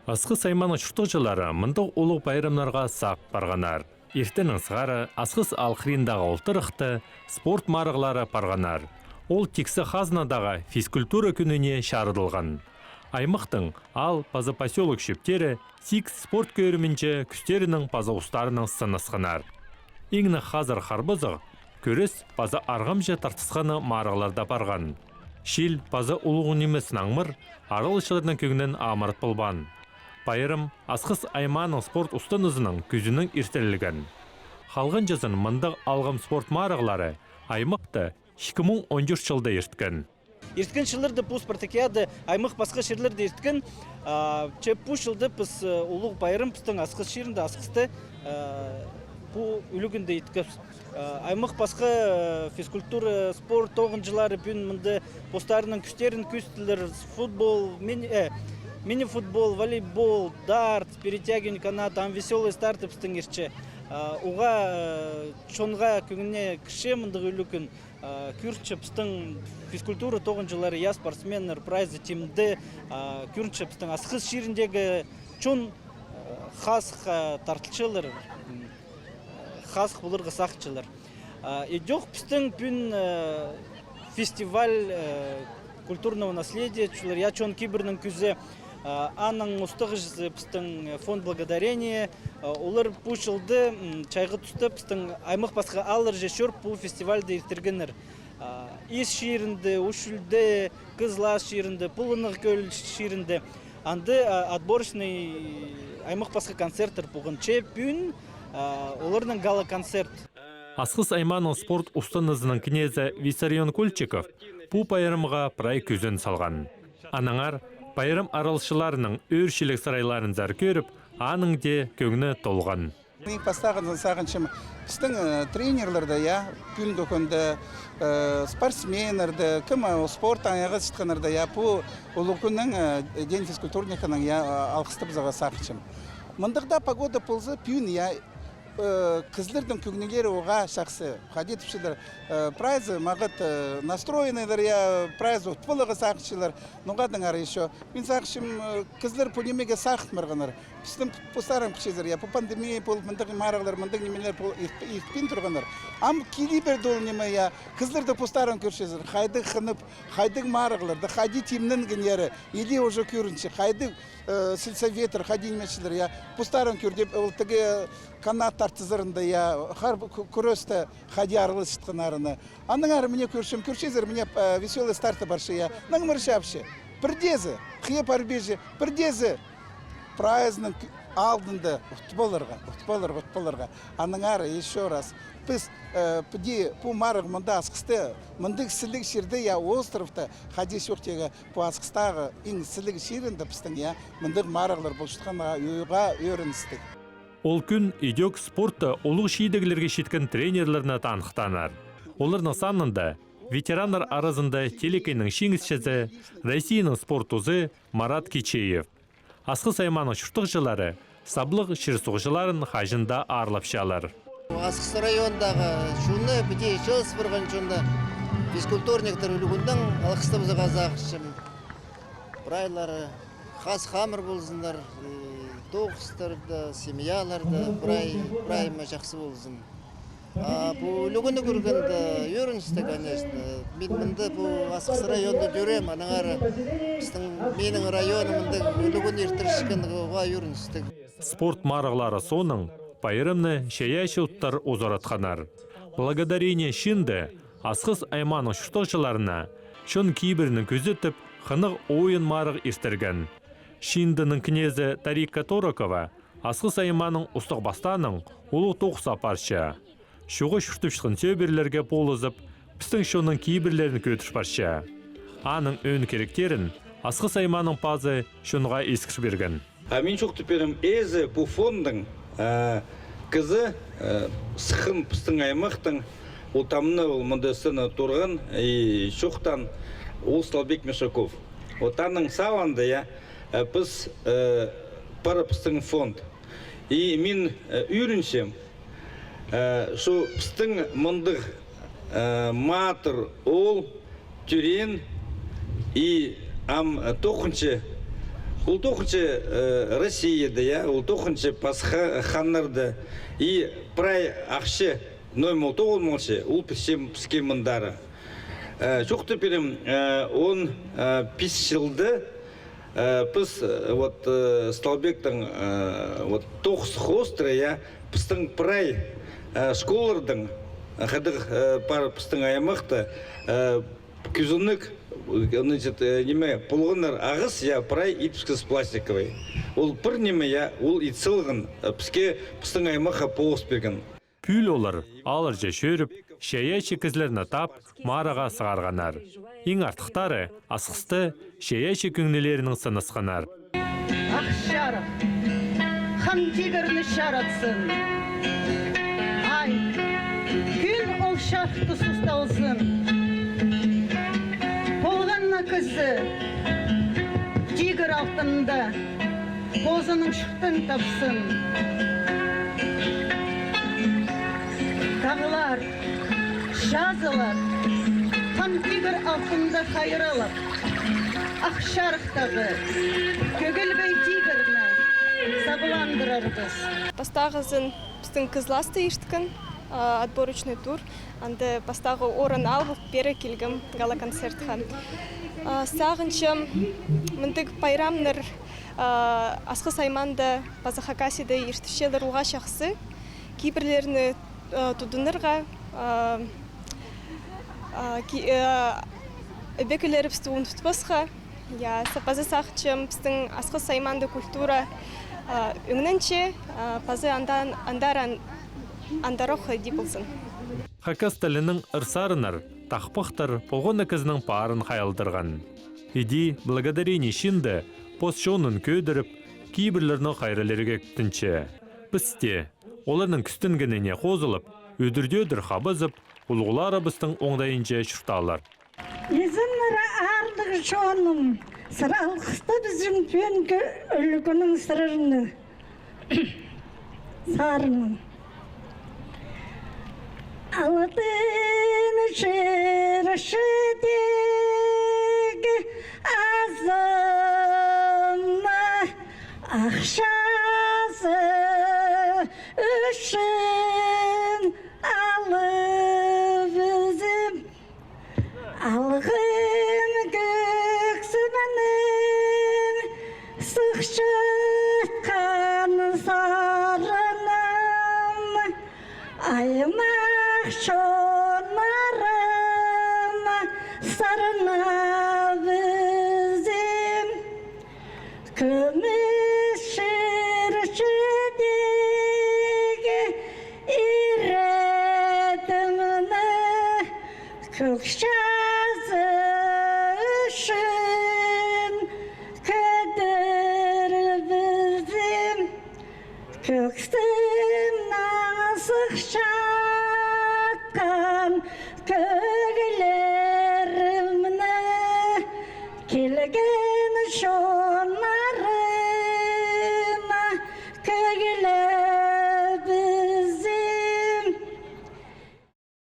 Асқы сайманы шұртықжылары мұндық ұлық байрамларға сақ барғанар. Ертенің сығары асқыс алқыриндағы олтырықты спорт марығылары барғанар. Ол тексі қазынадағы физкультура күніне шарыдылған. Аймақтың ал пазы поселок шептері сикс спорт көрімінше күстерінің пазы ұстарының сынысқанар. Еңні қазір қарбызық көріс пазы арғамжа тартысқаны марығыларда барған. Шил пазы ұлығын емес наңмыр арылышыларының көгінен амырт болбан. Байырым асқыс айманың спорт ұстанызының күзінің ертелілген. Қалған жазын мұндық алғым спорт марығылары аймақты 2014 жылда ерткен. Ерткен жылырды бұл спартакиады аймақ басқа шерлерді ерткен. Бұл жылды біз ұлық байырым біздің асқыс шерінде асқысты бұл үлігінде еткіп. Аймақ басқа физкультура, спорт тоғын жылары бүн мұнды постарының күштерін күстілер, футбол, мини-футбол, волейбол, дарт, перетягивание каната, там веселый старты біздің ерче. Оға чонға күніне кіше мұндығы үлікін күртші біздің физкультура тоғын жылары я спортсменер, прайзы темді күртші біздің асқыз шеріндегі чон қасық тартылшылар, қасық бұлырғы сақчылар. Идеқ біздің бүн фестиваль культурного наследия, я чон кибернің күзі Аның ұстығы жүзі біздің фонд благодарения. Олар бұл жылды чайғы тұсты біздің аймақ басқа алыр жешер бұл фестивальді ертергенер. Ес шерінді, үшілді, Қызлас шерінді, Пұлынық көл шерінді. Анды отборочный аймақ басқа концерттер бұғын чепін, оларының гала концерт. Асқыс айманың спорт ұстанызының кнезі Виссарион Кульчиков бұл байырымға прай көзін салған. Анаңар байырым аралшыларының өршілік сарайларын зар көріп, аның де көңіні толған. Мен пастағын сағыншым, біздің тренерлерді, күн дөкінді, спортсменерді, кім спорт аңағы шытқанырды, бұл ұлы күннің ден физкультурникінің алқысты бізаға сақыншым. Мұндықта погода пұлзы пүйін, кізлердің күгнелері оға шақсы қадетіпшілер, прайзы мағыт настроенелер, прайзы ұтпылығы сақшылар, нұғадың ары ешо. Мен сақшым кізлер пөлемеге сақыт мұрғаныр. Біздің пұстарым пішезір, по пандемия болып мұндығы марағылар, мұндығы немелер иқпен тұрғаныр. Ам келі берді ол неме, кізлерді пұстарым көршезір, қайдық қынып, қайдық марағыларды, қайды темнің гінері, еле уже көрінші, қайдық сельсоветр, қайды немешілер, пұстарым көрдеп, канат тартызырында, қар көресті қади арылы шытқынарыны. Аның ары міне көршезір, міне веселый старты баршы, нің мұршы апшы. Бірдезі, қиеп арбежі, бірдезі прайзының алдында ұтпаларға. Аның ары, еще раз, біз бұл марық мұнда асқысты, мұндық сілік шерді, островта, қади шоқтегі бұл асқыстағы ең сілік шерінді біздің, мұндық марығылар бұл шытқанға өйға өріністік. Ол күн идек спортты олық шейдігілерге шеткен тренерлеріне танықтанар. Олардың санында ветерандар арасында телекейінің шеңісшізі, Россияның спорт ұзы Марат Кечеев. Асқыс айманың шұртықжылары саблық шырсуғжыларын қажында арылап шалар. Асқыс райондағы шуны біде шылыс бұрған шуны физкультурниктер үлігіндің алқысты бұзы қазақшым. Брайлары қас қамыр болсындар. Тоғыстарды, семьяларды прайма жақсы болсын. Бұл үлігіні көргенді өріністі, конечно. Мен мұнды бұл Асқыс районды жүрем, анаңары менің районымынды үлігіні ертіршікінді оға өріністі. Спорт марығылары соның байырымны шаяші ұттар озаратқанар. Благодарение шынды Асқыс айманың шұртықшыларына шын кейбірінің көзетіп, қынық ойын марық ертерген. Шиндінің кнезі Тарика Торокова Асқыс айманың ұстық бастаның ұлы тоқса парша. Шуғы шүртіп шықын сөберлерге болызып, біздің шоның кейбірлерін көтіш парша. Аның өн керектерін Асқыс айманың пазы шынға ескіш берген. Мен жоқ түперім әзі бұл фондың кізі сықын біздің аймақтың отамыны ол мұндысыны тұрған шоқтан Олсталбек Мешаков. Отаның сауанды, біз парапыстың фонд. И мен үйріншем, шо пыстың мұндық матыр ол түрен и ам тоқыншы ол тоқыншы Россияда, я, ол тоқыншы пасха ханнарды, и прай ақшы, ной мол тоғыл молшы, ол піске мұндары. Жоқты перем, он пис жылды, піс вот Столбектің вот тоқсы хостры, я, пістің прай школардың, қадық пар пістің аймақты, күзінік, значит, неме полғынар ағыс, я прай ипскіз пластиковый. Ол бір неме, я, ол итсылғын, піске пістің аймаққа поғыс берген. Пүл олар алыр же шөріп, шәйе шекізлеріні тап, мараға сығарғанар. Ең артықтары асқысты шәйе шекіңнелерінің сынысқанар. Ақ шарық, хан тигірні шаратсын. Ай, күн ол шақты сұсталсын. Болғанна кізі, тигір алтында, қозының шықтын тапсын. Тағылар, жазылар, хан тигір алтында қайыралар. Ақ шарықтағы, көгілбей тигірні сабыландырарбыз. Пастағызын біздің кызласты ештікін, отборочный тур. Анды пастағы орын алып бері келгім гала концертқа. Сағыншым, мұндық пайрамныр асқы сайманды Пазахакасиды ештішелер ұға шақсы, кейбірлеріні тұдынырға, өбекілері бізді ұнтытпасқа. Пазы сақчым, біздің асқы сайманды культура үңнінше, пазы андарық дейбілсін. Хакас тілінің ырсарынар, тақпықтыр полғын кізінің парын қайылдырған. Иди благодарение шинді постшонын көдіріп, кейбірлерінің қайрылерге күтінші. Бісте, олардың күстінгеніне қозылып, өдірдедір қабызып, ұлғылары біздің оңдайынша шұрталар. Езінлері арлығы шоным, сыралқысты біздің төнгі үлгінің сырырыны, сарының. Алтын шыршыдегі азымы, ақшасы үшін алып өзім. Алғын көксімінің сұқшытқан сарыным, айымақ шонарым сарына өзім. Көмір